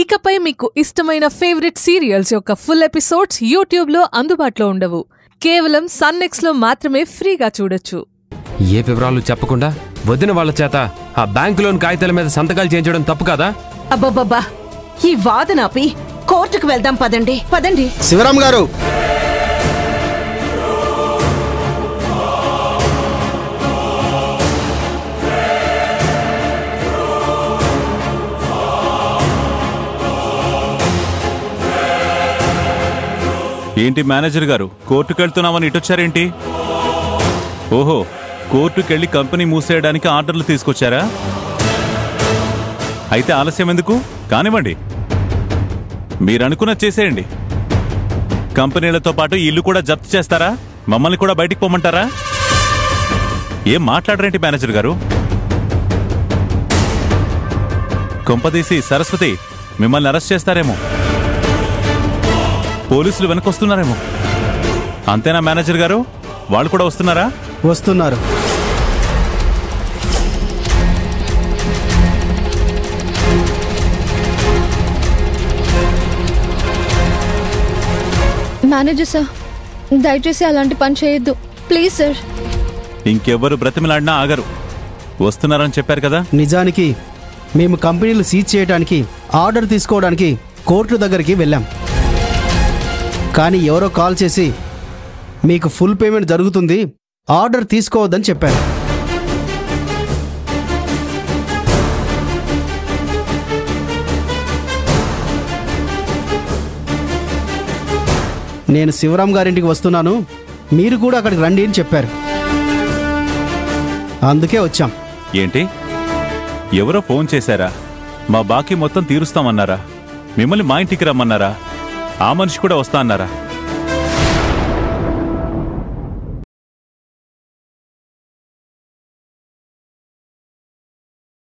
ఇకపై మీకు ఇష్టమైన ఫేవరెట్ సీరియల్స్ యొక్క ఫుల్ ఎపిసోడ్స్ యూట్యూబ్లో అందుబాటులో ఉండవు. కేవలం సన్నెక్స్లో మాత్రమే ఫ్రీగా చూడొచ్చు. ఏ వివరాలు చెప్పకుండా వదిన వాళ్ళ చేత ఆ బ్యాంకు లోన్ కాగితాల మీద సంతకాలు చేయించడం తప్పు కదా? అబ్బబ్బబ్బా, ఈ వాదనాపి కోర్టుకు వెళ్దాం. పదండి పదండి. శివరాం గారు, ఏంటి మేనేజర్ గారు, కోర్టుకెళ్తున్నామని ఇటొచ్చారేంటి? ఓహో, కోర్టుకెళ్ళి కంపెనీ మూసేయడానికి ఆర్డర్లు తీసుకొచ్చారా? అయితే ఆలస్యం ఎందుకు? కానివ్వండి, మీరనుకున్నది చేసేయండి. కంపెనీలతో పాటు ఇల్లు కూడా జప్తు చేస్తారా? మమ్మల్ని కూడా బయటికి పోమంటారా? ఏం మాట్లాడరేంటి మేనేజర్ గారు? కొంపదీసి సరస్వతి మిమ్మల్ని అరెస్ట్ చేస్తారేమో, పోలీసులు వెనకొస్తున్నారేమో. అంతేనా మేనేజర్ గారు? వాళ్ళు కూడా వస్తున్నారా? వస్తున్నారు. మేనేజర్ సార్, దయచేసి అలాంటి పని చేయొద్దు ప్లీజ్ సార్. ఇంకెవ్వరు బ్రతిమలాడినా ఆగరు. వస్తున్నారని చెప్పారు కదా? నిజానికి మేము కంపెనీలు సీజ్ చేయడానికి ఆర్డర్ తీసుకోవడానికి కోర్టు దగ్గరికి వెళ్ళాం. కానీ ఎవరో కాల్ చేసి మీకు ఫుల్ పేమెంట్ జరుగుతుంది, ఆర్డర్ తీసుకోవద్దని చెప్పారు. నేను శివరాం గారింటికి వస్తున్నాను, మీరు కూడా అక్కడికి రండి అని చెప్పారు. అందుకే వచ్చాం. ఏంటి, ఎవరో ఫోన్ చేశారా? మా బాకీ మొత్తం తీరుస్తామన్నారా? మిమ్మల్ని మా ఇంటికి రమ్మన్నారా? ఆ మనిషి కూడా వస్తా అన్నారా?